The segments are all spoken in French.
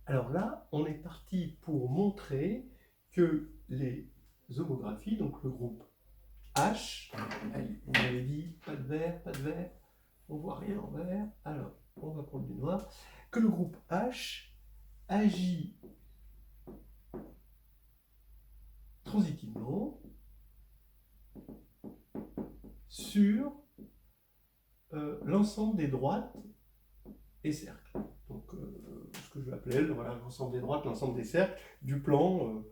Alors là, on est parti pour montrer que les homographies, donc le groupe H, allez, vous m'avez dit pas de vert, on voit rien en vert, alors on va prendre du noir, que le groupe H agit transitivement sur l'ensemble des droites et cercles. Donc ce que je vais appeler voilà, l'ensemble des droites, l'ensemble des cercles du plan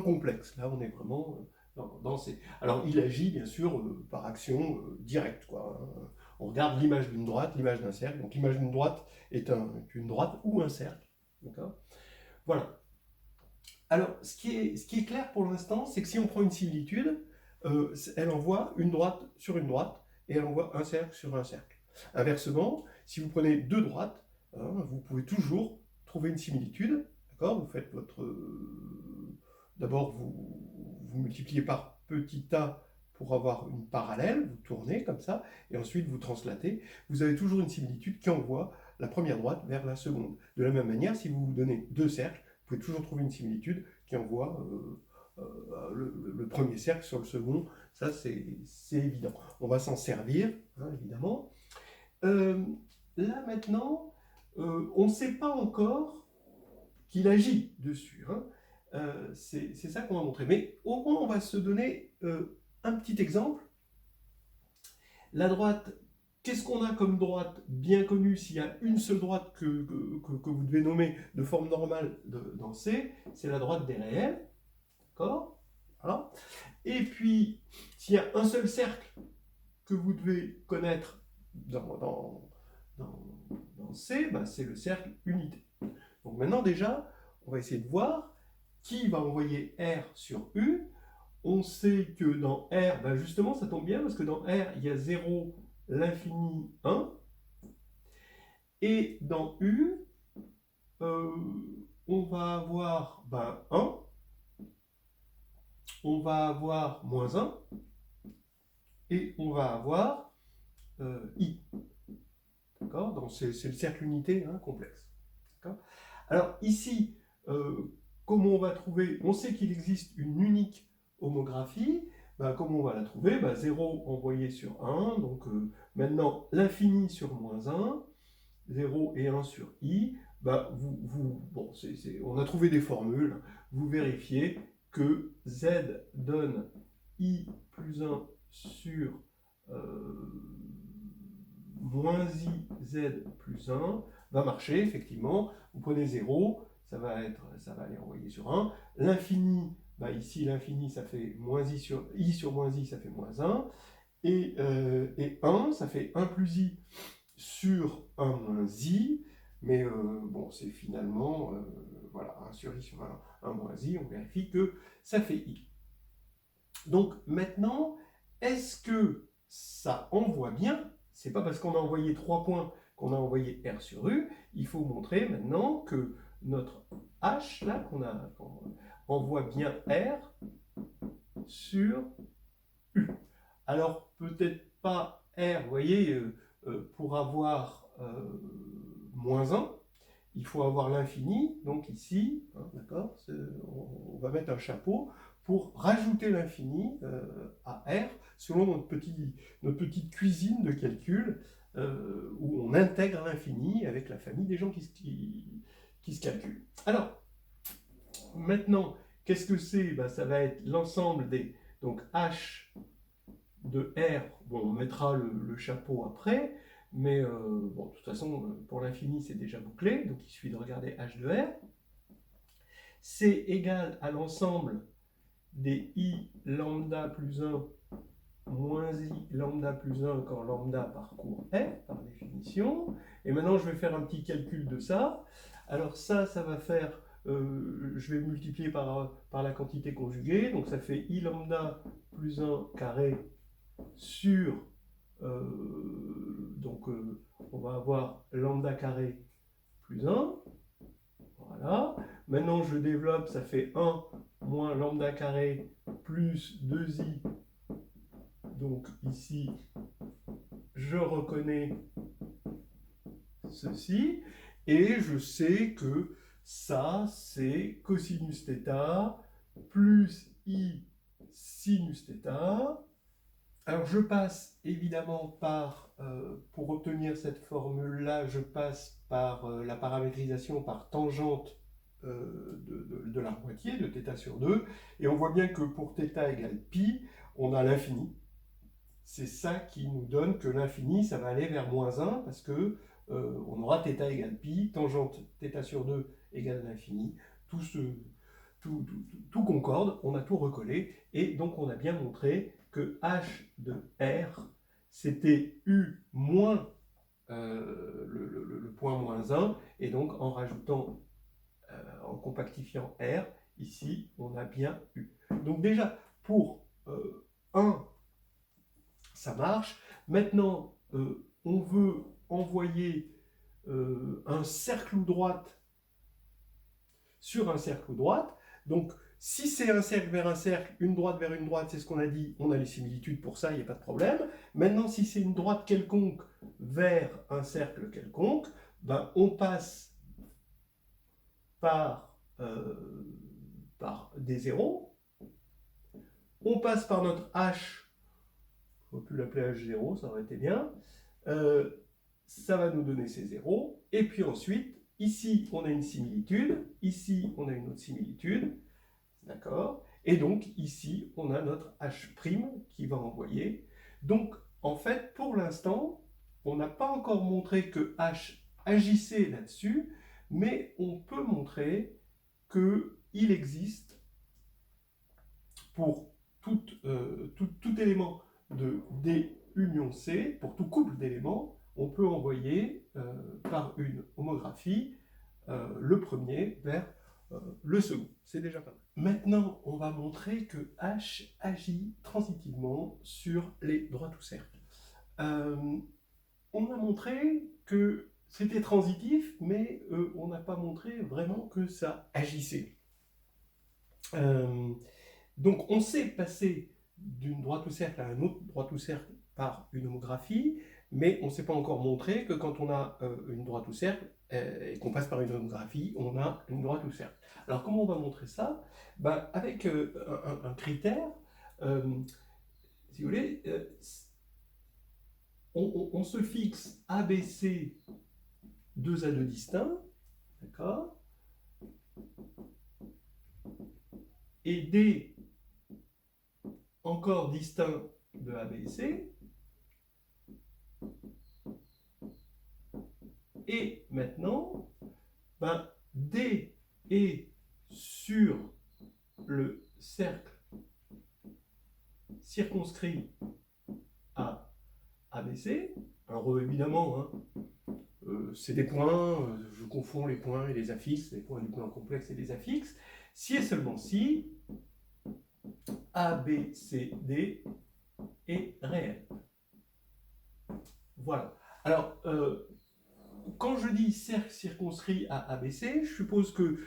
complexe. Là, on est vraiment dans ces... Alors, il agit bien sûr par action directe, quoi, hein. On regarde l'image d'une droite, l'image d'un cercle. Donc, l'image d'une droite est une droite ou un cercle. D'accord ? Voilà. Alors, ce qui est clair pour l'instant, c'est que si on prend une similitude, elle envoie une droite sur une droite et elle envoie un cercle sur un cercle. Inversement, si vous prenez deux droites, hein, vous pouvez toujours trouver une similitude. D'accord ? Vous faites votre... D'abord, vous multipliez par petit a pour avoir une parallèle, vous tournez comme ça, et ensuite vous translatez. Vous avez toujours une similitude qui envoie la première droite vers la seconde. De la même manière, si vous vous donnez deux cercles, vous pouvez toujours trouver une similitude qui envoie le premier cercle sur le second. Ça, c'est évident. On va s'en servir, hein, évidemment. Là, maintenant, on ne sait pas encore qu'il agit dessus, hein. C'est ça qu'on va montrer. Mais au moins, on va se donner un petit exemple. La droite, qu'est-ce qu'on a comme droite bien connue? S'il y a une seule droite que vous devez nommer de forme normale dans C, c'est la droite des réels. D'accord? Voilà. Et puis, s'il y a un seul cercle que vous devez connaître dans C, ben c'est le cercle unité. Donc maintenant, déjà, on va essayer de voir qui va envoyer R sur U. On sait que dans R, ben justement, ça tombe bien parce que dans R, il y a 0, l'infini, 1. Et dans U, on va avoir 1, on va avoir moins 1, et on va avoir I. D'accord? Donc c'est le cercle unité, hein, complexe. Alors ici, comment on va trouver? On sait qu'il existe une unique homographie. Comment on va la trouver? 0 envoyé sur 1, donc maintenant l'infini sur moins 1, 0 et 1 sur i. Bon, on a trouvé des formules. Vous vérifiez que z donne i plus 1 sur moins i z plus 1 va marcher, effectivement. Vous prenez 0, ça va aller envoyer sur 1. L'infini, ici l'infini, ça fait moins i sur moins i, ça fait moins 1. Et 1, ça fait 1 plus i sur 1 moins i. Mais bon, c'est finalement, voilà, 1 sur i sur 1 moins i, on vérifie que ça fait i. Donc maintenant, est-ce que ça envoie bien? C'est pas parce qu'on a envoyé 3 points qu'on a envoyé R sur U. Il faut montrer maintenant que notre H, là, qu'on envoie bien R sur U. Alors, peut-être pas R, vous voyez, pour avoir moins 1, il faut avoir l'infini, donc ici, hein, d'accord, on va mettre un chapeau pour rajouter l'infini à R selon notre petite cuisine de calcul où on intègre l'infini avec la famille des gens qui se calculent. Alors, maintenant, qu'est-ce que c'est? Ça va être l'ensemble des... Donc H de R, bon, on mettra le chapeau après, mais bon, de toute façon, pour l'infini, c'est déjà bouclé, donc il suffit de regarder H de R. C'est égal à l'ensemble des i lambda plus 1 moins i lambda plus 1 quand lambda parcourt R, par définition. Et maintenant, je vais faire un petit calcul de ça. Alors ça va faire... je vais multiplier par la quantité conjuguée, donc ça fait i lambda plus 1 carré sur... on va avoir lambda carré plus 1. Voilà. Maintenant, je développe, ça fait 1 moins lambda carré plus 2i. Donc ici, je reconnais ceci. Et je sais que ça c'est cosinus θ plus I sinus θ. Alors je passe évidemment par, pour obtenir cette formule-là, je passe par la paramétrisation par tangente de la moitié, de θ sur 2, et on voit bien que pour θ égale pi, on a l'infini. C'est ça qui nous donne que l'infini, ça va aller vers moins 1, parce que on aura θ égale pi, tangente θ sur 2 égale l'infini, tout concorde, on a tout recollé, et donc on a bien montré que h de r, c'était u moins le point moins 1, et donc en rajoutant, en compactifiant r, ici, on a bien u. Donc déjà, pour 1, ça marche. Maintenant, on veut envoyer un cercle ou droite sur un cercle ou droite. Donc, si c'est un cercle vers un cercle, une droite vers une droite, c'est ce qu'on a dit, on a les similitudes pour ça, il n'y a pas de problème. Maintenant, si c'est une droite quelconque vers un cercle quelconque, ben, on passe par des zéros. On passe par notre h, on aurait pu l'appeler h0, ça aurait été bien. Ça va nous donner ces zéros. Et puis ensuite, ici, on a une similitude. Ici, on a une autre similitude. D'accord? Et donc, ici, on a notre h' qui va envoyer. Donc, en fait, pour l'instant, on n'a pas encore montré que h agissait là-dessus, mais on peut montrer qu'il existe pour tout élément de D union C, pour tout couple d'éléments, on peut envoyer par une homographie le premier vers le second. C'est déjà pas mal. Maintenant, on va montrer que H agit transitivement sur les droits ou cercles. On a montré que c'était transitif, mais on n'a pas montré vraiment que ça agissait. Donc on sait passer d'une droite ou cercle à un autre droite ou cercle par une homographie, mais on ne s'est pas encore montré que quand on a une droite ou cercle et qu'on passe par une homographie, on a une droite ou cercle. Alors comment on va montrer ça? Ben, avec un critère, si vous voulez, on se fixe ABC deux à deux distincts, d'accord? Et D encore distinct de A, B et C. Et maintenant, ben, D est sur le cercle circonscrit à ABC. Alors évidemment, hein, c'est des points, je confonds les points et les affixes, les points du plan complexe et les affixes. Si et seulement si A, B, C, D est réel. Voilà. Alors, quand je dis cercle circonscrit à ABC, je suppose que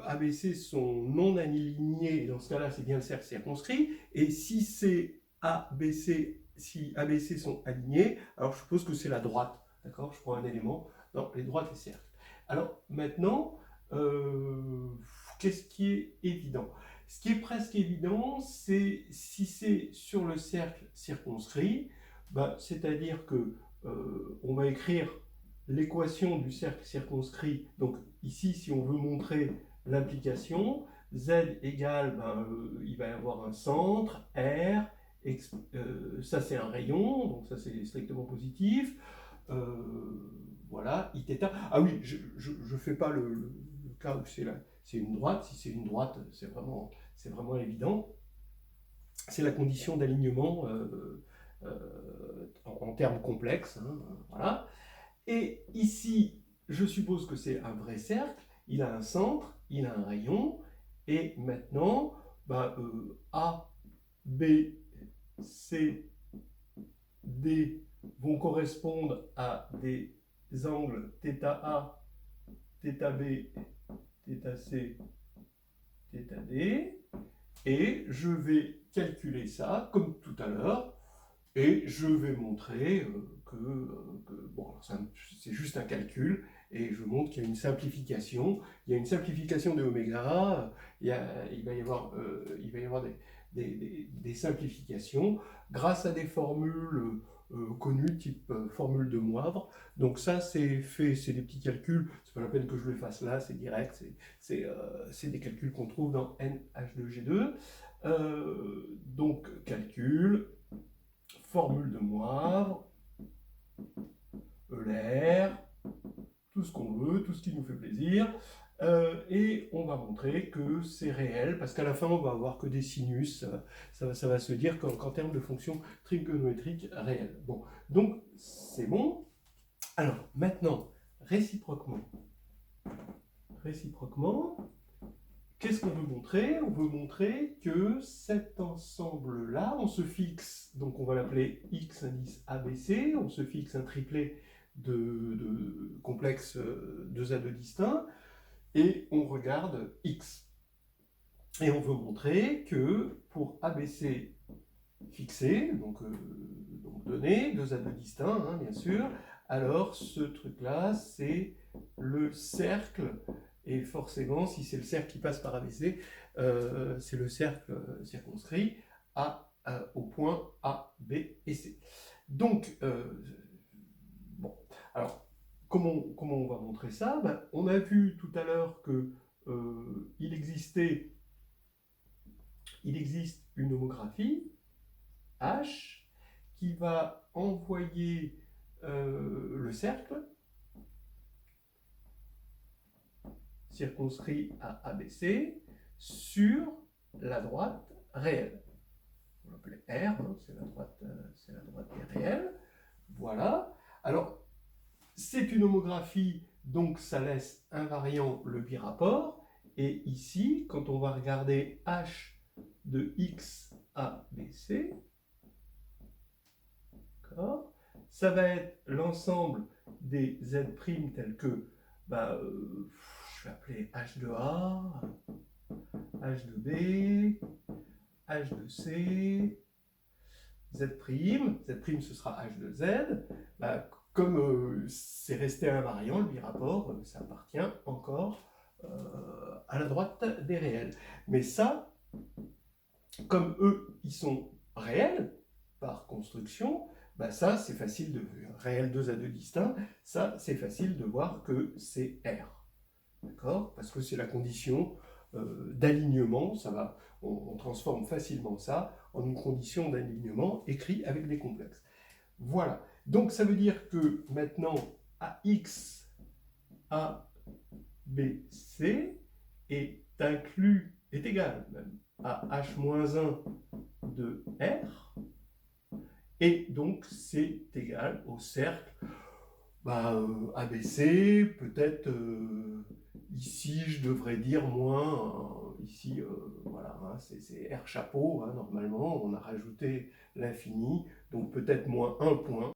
ABC sont non alignés, et dans ce cas-là, c'est bien le cercle circonscrit. Et si c'est ABC, si ABC sont alignés, alors je suppose que c'est la droite. D'accord? Je prends un élément dans les droites et cercles. Alors, maintenant, qu'est-ce qui est évident? Ce qui est presque évident, c'est si c'est sur le cercle circonscrit, ben, c'est-à-dire que on va écrire l'équation du cercle circonscrit. Donc ici, si on veut montrer l'implication, Z égale, ben, il va y avoir un centre, R, ça c'est un rayon, donc ça c'est strictement positif. Voilà, Iθ. Ah oui, je ne fais pas le cas où c'est une droite. Si c'est une droite, c'est vraiment évident. C'est la condition d'alignement en termes complexes. Hein, voilà. Et ici, je suppose que c'est un vrai cercle. Il a un centre, il a un rayon. Et maintenant, bah, A, B, C, D vont correspondre à des angles θA, θB, θC, θD. Et je vais calculer ça comme tout à l'heure. Et je vais montrer que bon, c'est juste un calcul. et je montre qu'il y a une simplification. Il y a une simplification de oméga, il va y avoir des simplifications grâce à des formules connues, type formule de Moivre. Donc ça, c'est fait, c'est des petits calculs, c'est pas la peine que je le fasse là, c'est direct, c'est des calculs qu'on trouve dans NH2G2. Donc calcul, formule de Moivre, Euler, tout ce qu'on veut, tout ce qui nous fait plaisir, et on va montrer que c'est réel, parce qu'à la fin on va avoir que des sinus, ça va se dire qu'en termes de fonctions trigonométriques réelles. Bon, donc c'est bon. Alors maintenant, réciproquement, qu'est-ce qu'on veut montrer? On veut montrer que cet ensemble-là, on se fixe, donc on va l'appeler X indice ABC, on se fixe un triplet de complexes 2A2 distincts, et on regarde X. Et on veut montrer que pour ABC fixé, donc donné, 2A2 distincts, hein, bien sûr, alors ce truc-là, c'est le cercle. Et forcément, si c'est le cercle qui passe par ABC, c'est le cercle circonscrit au point A, B et C. Donc, bon, alors, comment on va montrer ça? Ben, on a vu tout à l'heure que il existe une homographie, H, qui va envoyer le cercle circonscrit à ABC sur la droite réelle. On l'appelait R, hein, c'est la droite des réels. Voilà. Alors, c'est une homographie, donc ça laisse invariant le birapport. Et ici, quand on va regarder H de X à BC, ça va être l'ensemble des Z' tels que, je vais appeler H de A, H de B, H de C, Z', Z' ce sera H de Z. Comme c'est resté invariant, le birapport, ça appartient encore à la droite des réels. Mais ça, comme eux, ils sont réels par construction, ça c'est facile de réel 2A2 distincts, ça c'est facile de voir que c'est R. D'accord? Parce que c'est la condition d'alignement, on transforme facilement ça en une condition d'alignement écrit avec des complexes. Voilà. Donc ça veut dire que maintenant AX, ABC est égal même à H-1 de R, et donc c'est égal au cercle ABC, peut-être ici je devrais dire moins, ici voilà, hein, c'est R chapeau, hein, normalement on a rajouté l'infini, donc peut-être moins un point.